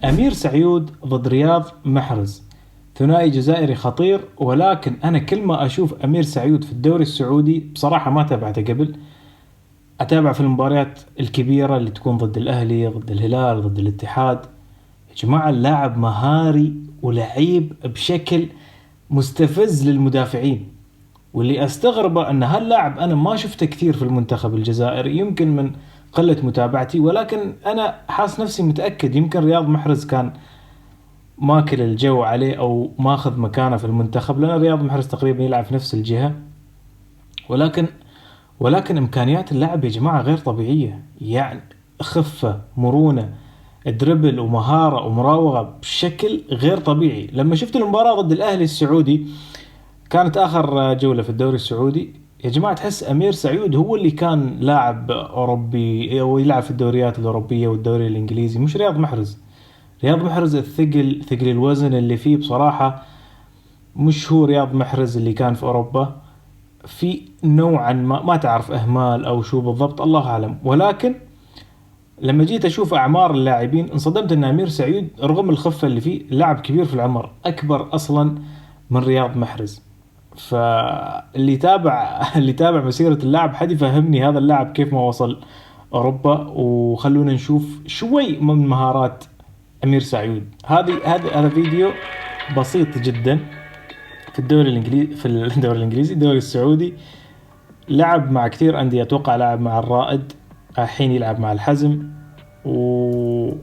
أمير سعيود ضد رياض محرز، ثنائي جزائري خطير. ولكن أنا كل ما أشوف أمير سعيود في الدوري السعودي بصراحة ما تابعته قبل. أتابع في المباريات الكبيرة اللي تكون ضد الأهلي، ضد الهلال، ضد الاتحاد. يا جماعة اللاعب مهاري ولعيب بشكل مستفز للمدافعين. واللي استغربه ان هاللاعب انا ما شفته كثير في المنتخب الجزائري، يمكن من قلة متابعتي، ولكن انا حاس نفسي متأكد يمكن رياض محرز كان ماكل الجو عليه او ماخذ مكانه في المنتخب، لان رياض محرز تقريبا يلعب في نفس الجهة. ولكن ولكن امكانيات اللاعب يا جماعة غير طبيعية، يعني خفة، مرونة، دربل ومهارة ومراوغة بشكل غير طبيعي. لما شفت المباراة ضد الاهلي السعودي، كانت آخر جولة في الدوري السعودي، يا جماعة تحس أمير سعيود هو اللي كان لاعب أوروبي أو يلعب في الدوريات الأوروبية والدوري الإنجليزي، مش رياض محرز. رياض محرز الثقل، ثقل الوزن اللي فيه بصراحة مش هو رياض محرز اللي كان في أوروبا. في نوعا ما تعرف إهمال أو شو بالضبط، الله أعلم. ولكن لما جيت أشوف أعمار اللاعبين انصدمت أن أمير سعيود رغم الخفة اللي فيه لاعب كبير في العمر، أكبر أصلا من رياض محرز. فاللي تابع اللي تابع مسيرة اللاعب حد يفهمني هذا اللاعب كيف ما وصل أوروبا. وخلونا نشوف شوي من مهارات أمير سعيود. هذا فيديو بسيط جدا. في الدوري الإنجليزي، الدوري السعودي، لعب مع كثير أندية. أتوقع لعب مع الرائد، الحين يلعب مع الحزم. وتابعت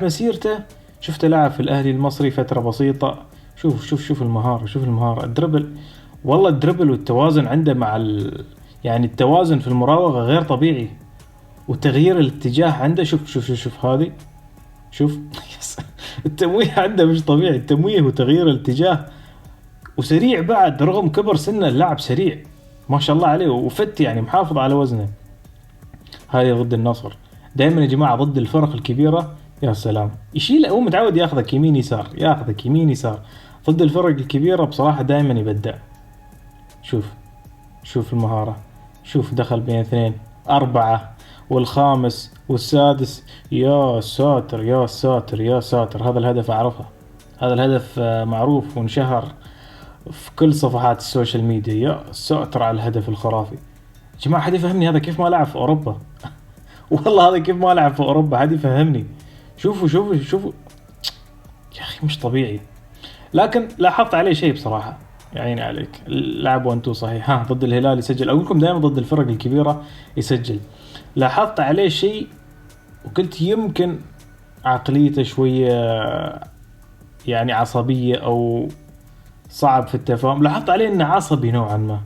مسيرته، شفته لعب في الأهلي المصري فترة بسيطة. شوف المهارة، شوف المهارة، الدربل. والله الدربل والتوازن عنده يعني التوازن في المراوغة غير طبيعي، وتغيير الاتجاه عنده. شوف هذه، شوف التمويه عنده مش طبيعي، التمويه وتغيير الاتجاه. وسريع بعد رغم كبر سنه، اللاعب سريع ما شاء الله عليه، وفت يعني محافظ على وزنه. هذه ضد النصر. دائما يا جماعة ضد الفرق الكبيرة يا سلام يشيل، هو متعود ياخذك يمين يسار، ياخذك يمين يسار. ضد الفرق الكبيرة بصراحة دائما يبدع. شوف المهارة، شوف دخل بين اثنين، أربعة، والخامس والسادس. يا ساتر يا ساتر يا ساتر، هذا الهدف أعرفه. هذا الهدف معروف وانشهر في كل صفحات السوشيال ميديا. يا ساتر على الهدف الخرافي. يا جماعة حد يفهمني هذا كيف ما لعب في أوروبا؟ والله هذا كيف ما لعب في أوروبا، حد يفهمني. شوفوا يا أخي مش طبيعي. لكن لاحظت عليه شيء بصراحة، يا عيني عليك. لعب 1-2 صحيح، ها ضد الهلال يسجل. أقول لكم دائما ضد الفرق الكبيرة يسجل. لاحظت عليه شيء وقلت يمكن عقليته شوية يعني عصبية أو صعب في التفاهم. لاحظت عليه إنه عصبي نوعا ما،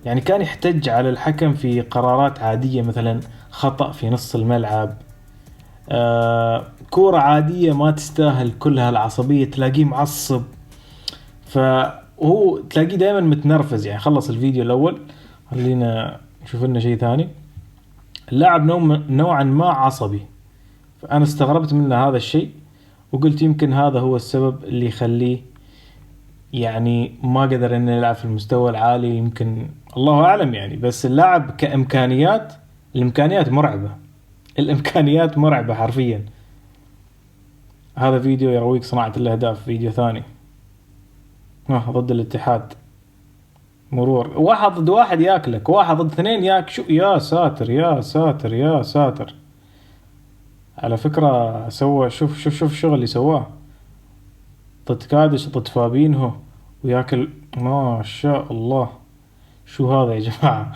يعني كان يحتج على الحكم في قرارات عادية، مثلا خطأ في نص الملعب، كورة عادية ما تستاهل كل هالعصبية، تلاقيه معصب. فهو تلاقيه دائما متنرفز. يعني خلص الفيديو الأول، خلينا نشوف لنا شيء ثاني. اللاعب نوعا ما عصبي، فأنا استغربت منه هذا الشيء، وقلت يمكن هذا هو السبب اللي يخليه يعني ما قدر انه يلعب في المستوى العالي. يمكن الله اعلم يعني. بس اللاعب كامكانيات، الامكانيات مرعبة، الامكانيات مرعبة حرفيا. هذا فيديو يرويك صناعة الاهداف. فيديو ثاني ضد الاتحاد، مرور واحد ضد واحد ياكلك، واحد ضد اثنين شو. يا ساتر يا ساتر يا ساتر. على فكرة سوى، شوف الشغل اللي سواه ضد كادش، ضد فابينهو، وياكل. ما شاء الله. شو هذا يا جماعة؟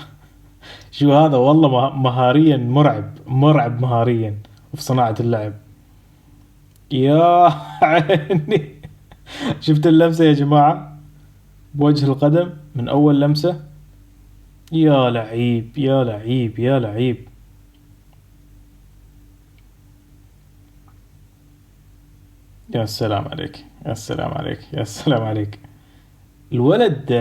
شو هذا؟ والله مهاريا مرعب مهاريا وفي صناعة اللعب. يا عيني. شفت اللمسة يا جماعة بوجه القدم من أول لمسة؟ يا لعيب يا لعيب يا لعيب. يا سلام عليك يا سلام عليك يا سلام عليك. الولد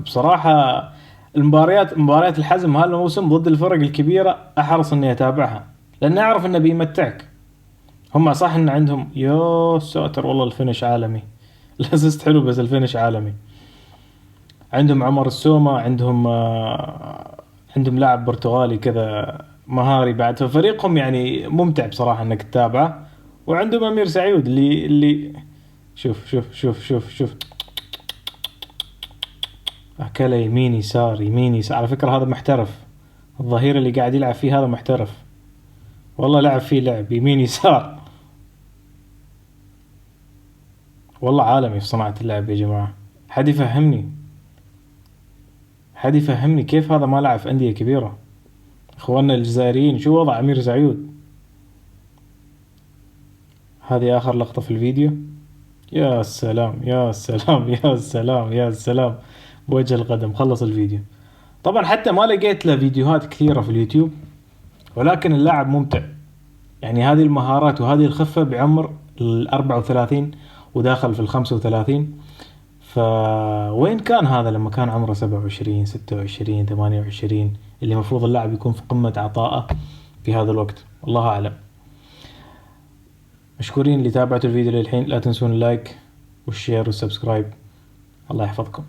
بصراحة مباريات الحزم هالموسم ضد الفرق الكبيرة أحرص إني أتابعها، لأن أعرف إنه بيمتعك. هم صح إن عندهم يا ساتر والله الفينش عالمي. الأسيست حلو بس الفينش عالمي. عندهم عمر السومة، عندهم لاعب برتغالي كذا مهاري بعد. ففريقهم يعني ممتع بصراحة إنك تتابعه. وعندهم أمير سعيود اللي شوف أكله يمين يسار يمين يسار. على فكرة هذا محترف، الظهير اللي قاعد يلعب فيه هذا محترف والله، لعب فيه لعب يمين يسار، والله عالمي في صناعة اللعب يا جماعة. حد يفهمني كيف هذا ما لعب في أندية كبيرة. اخواننا الجزائريين شو وضع أمير سعيود؟ هذه آخر لقطة في الفيديو. يا سلام يا سلام يا سلام يا سلام، بوجه القدم خلص الفيديو. طبعا حتى ما لقيت له فيديوهات كثيرة في اليوتيوب، ولكن اللاعب ممتع. يعني هذه المهارات وهذه الخفة بعمر 34 وداخل في 35. فوين كان هذا لما كان عمره 27 26 28، اللي المفروض اللاعب يكون في قمة عطائه في هذا الوقت؟ الله أعلم. مشكورين اللي تابعتوا الفيديو للحين، لا تنسون اللايك والشير والسبسكرايب. الله يحفظكم.